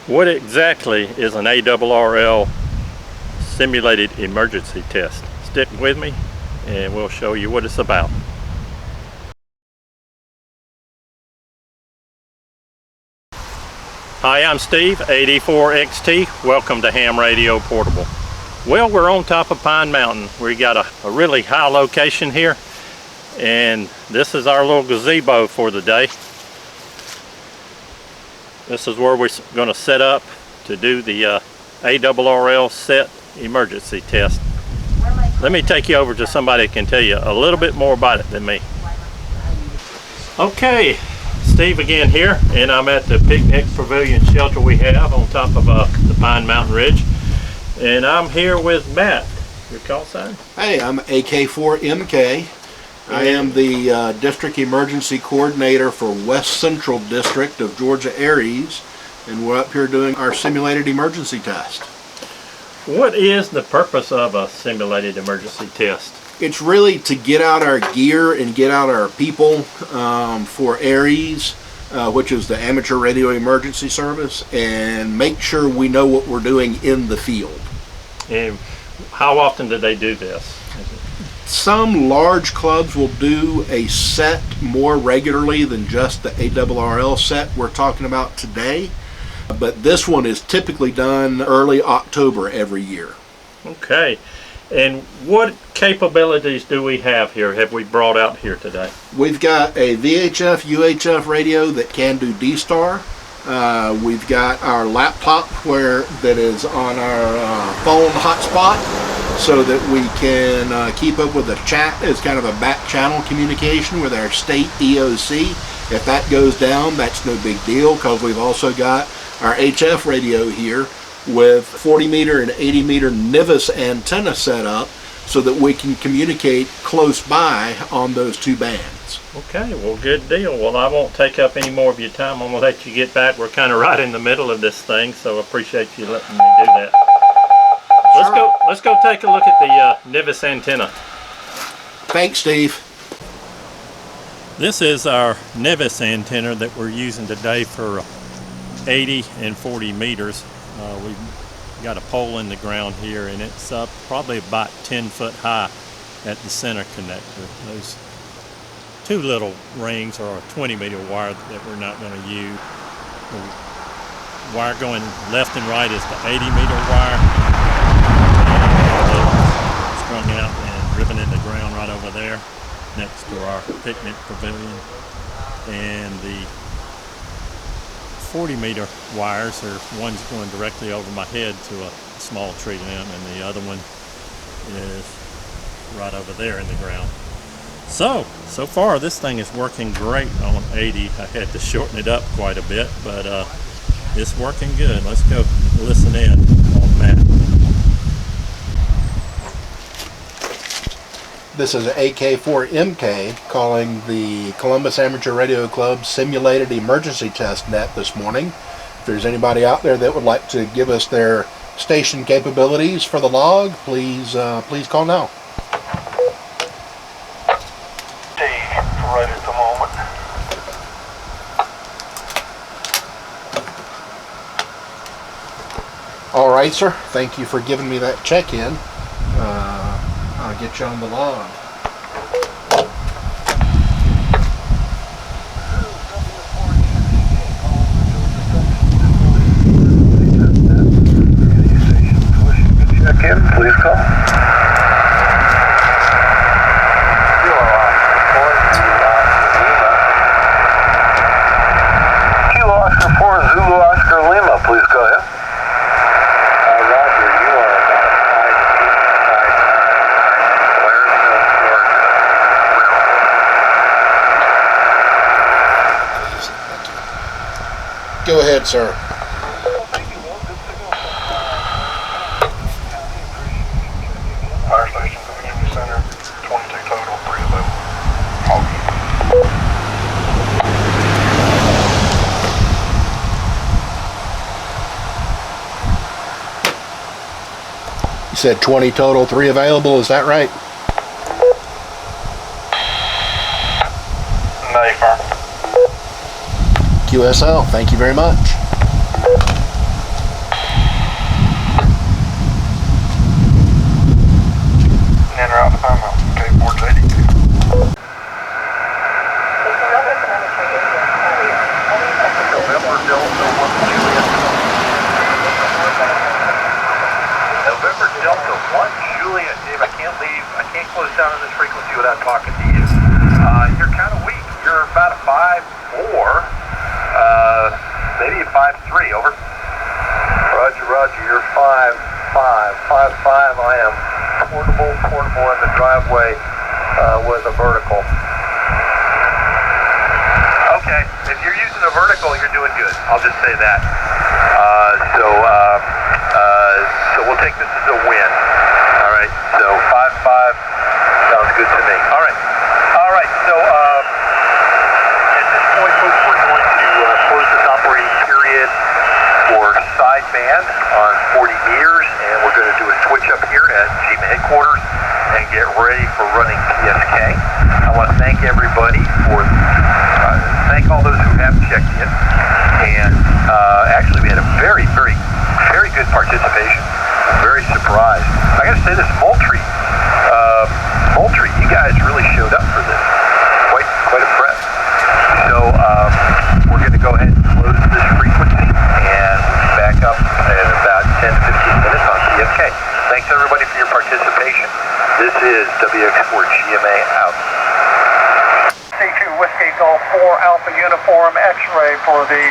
What exactly is an ARRL Simulated Emergency Test? Stick with me and we'll show you what it's about. Hi, I'm Steve, AD4XT. Welcome to Ham Radio Portable. Well, we're on top of Pine Mountain. We got a really high location here, and this is our little gazebo for the day. This is where we're going to set up to do the ARRL set emergency test. Let me take you over to somebody that can tell you a little bit more about it than me. Okay, Steve again here, and I'm at the picnic pavilion shelter we have on top of the Pine Mountain Ridge. And I'm here with Matt. Your call sign? Hey, I'm AK4MK. I am the District Emergency Coordinator for West Central District of Georgia Aries, and we're up here doing our simulated emergency test. What is the purpose of a simulated emergency test? It's really to get out our gear and get out our people for Aries, which is the Amateur Radio Emergency Service, and make sure we know what we're doing in the field. And how often do they do this? Some large clubs will do a set more regularly than just the ARRL set we're talking about today, but this one is typically done early October every year. Okay, and what capabilities do we have here, have we brought out here today? We've got a VHF, UHF radio that can do D-Star. We've got our laptop that is on our phone hotspot, so that we can keep up with the chat as kind of a back channel communication with our state EOC. If that goes down, that's no big deal, because we've also got our HF radio here with 40 meter and 80 meter NIVIS antenna set up so that we can communicate close by on those two bands. Okay, well, good deal. Well, I won't take up any more of your time. I'm going to let you get back. We're kind of right in the middle of this thing, so I appreciate you letting me do that. Let's go take a look at the NIVIS antenna. Thanks, Steve. This is our NIVIS antenna that we're using today for 80 and 40 meters. We've got a pole in the ground here, and it's probably about 10 foot high at the center connector. Those two little rings are a 20 meter wire that we're not going to use. The wire going left and right is the 80 meter wire. Strung out and driven in the ground right over there next to our picnic pavilion. And the 40 meter wires are one's going directly over my head to a small tree limb, and the other one is right over there in the ground. So far this thing is working great on 80. I had to shorten it up quite a bit, but it's working good. Let's go listen in on Matt. This is AK4MK calling the Columbus Amateur Radio Club Simulated Emergency Test net this morning. If there's anybody out there that would like to give us their station capabilities for the log, please call now. Right at the moment. All right, sir. Thank you for giving me that check-in. I'll get you on the log. Check-in, please call. Zulu Oscar Lima, please go ahead. Roger, you are about 5 Georgia. Go ahead, sir. Thank you, Will. Good signal. Fire station, community center, 22 total, 3 available. You said 20 total, 3 available, is that right? Affirm. QSL, thank you very much. 5-3, over. Roger, roger, you're 5-5. I am portable in the driveway with a vertical. Okay, if you're using a vertical, you're doing good. I'll just say that. So we'll take this as a win. All right, so 5-5 sounds good to me. All right, so at this point, folks, we're going to close this operating period for sideband on 40 meters, and we're going to do a switch up here at GEMA headquarters and get ready for running PSK. I want to thank everybody for, thank all those who have checked in, and actually we had a very good participation. I'm very surprised. I got to say this, Moultrie, you guys really showed up for this. Quite impressed. So we're going to go ahead and close this frequency, and we'll be back up in about 10 to 15 minutes on PSK. Thanks everybody for your participation. This is WX4GMA out. C2 Whiskey Golf 4 Alpha Uniform X-ray for the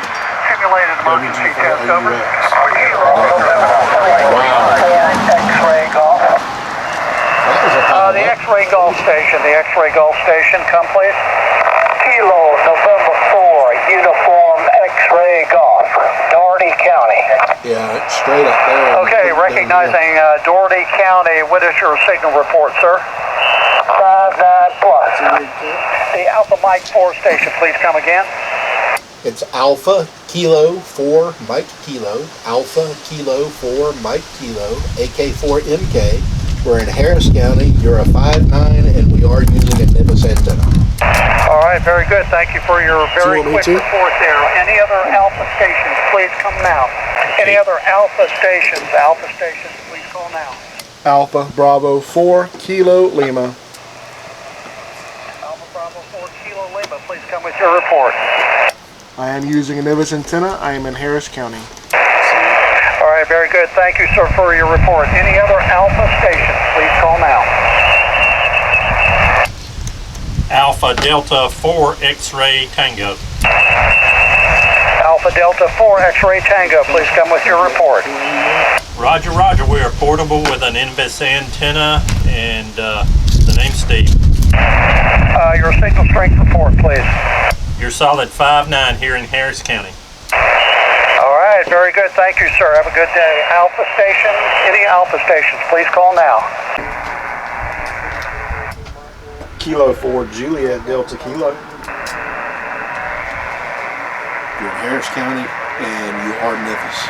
simulated emergency test, over. X-ray Golf. The X-ray Golf Station, come please. Kilo November 4 Uniform X-ray Golf, Doherty County. Yeah, it's straight up there. Okay, recognizing Doherty County. What is your signal report, sir? 5-9 plus. The Alpha Mike 4 station, please come again. It's Alpha Kilo 4 Mike Kilo, Alpha Kilo 4 Mike Kilo, AK4MK. We're in Harris County. You're a 5-9, and we are using a NIVIS antenna. All right, very good. Thank you for your very quick report there. Any other Alpha stations, please come now. Any other Alpha stations, please call now. Alpha Bravo 4 Kilo Lima. Alpha Bravo 4 Kilo Lima, please come with your report. I am using a NIVIS antenna. I am in Harris County. All right, very good. Thank you, sir, for your report. Any other Alpha stations, please call now. Alpha Delta 4 X-Ray Tango. Alpha Delta 4 X-Ray Tango, please come with your report. Roger, roger. We are portable with an NVIS antenna, and the name's Steve. Your signal strength report, please. You're solid 5-9 here in Harris County. All right, very good. Thank you, sir. Have a good day. Alpha station, any Alpha stations, please call now. Kilo 4 Juliet Delta Kilo. You're in Harris County, and you are NIVIS.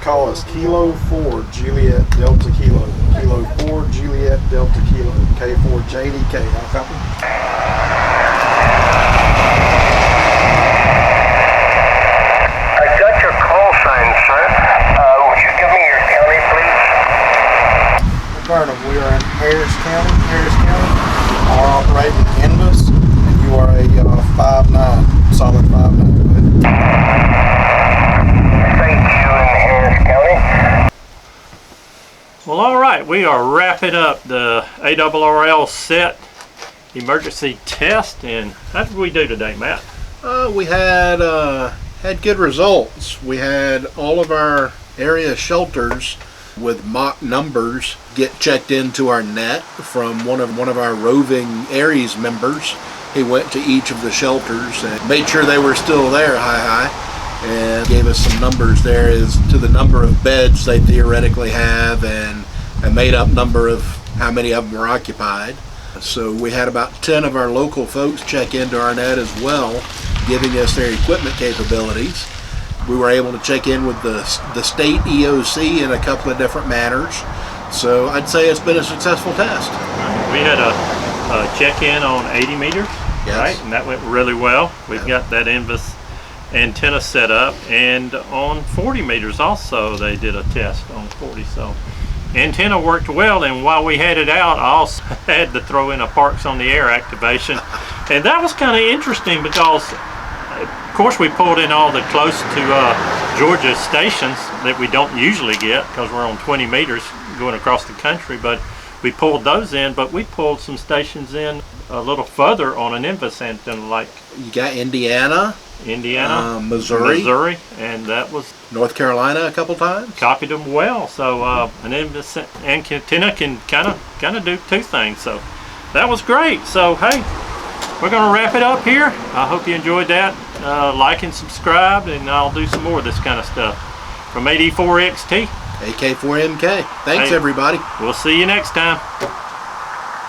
Call us Kilo 4 Juliet Delta Kilo. Kilo 4 Juliet Delta Kilo. K4 JDK. I'll copy. I got your call sign, sir. Would you give me your county, please? Burnham, we are in Harris County. Are operating NIVIS, and you are a 5-9, solid 5-9. Thank you in Harris County. Well, all right. We are wrapping up the ARRL set emergency test, and how did we do today, Matt? We had good results. We had all of our area shelters with mock numbers get checked into our net from one of our roving Aries members. He went to each of the shelters and made sure they were still there, and gave us some numbers there as to the number of beds they theoretically have and a made-up number of how many of them were occupied. So we had about 10 of our local folks check into our net as well, giving us their equipment capabilities. We were able to check in with the state EOC in a couple of different manners. So I'd say it's been a successful test. We had a check-in on 80 meters, Yes. right? And that went really well. We've got that NVIS antenna set up, and on 40 meters also they did a test on 40. So antenna worked well, and while we had it out, I also had to throw in a Parks on the Air activation, and that was kind of interesting because of course we pulled in all the close to Georgia stations that we don't usually get because we're on 20 meters going across the country, but we pulled those in, but we pulled some stations in a little further on an INVIS antenna, like You got Indiana, Missouri, and that was North Carolina a couple times. copied them well. So an INVIS antenna can kind of do two things. So that was great. So hey, we're gonna wrap it up here. I hope you enjoyed that. Like and subscribe, and I'll do some more of this kind of stuff from AD4XT. AK4MK. Thanks, Hey. everybody. We'll see you next time.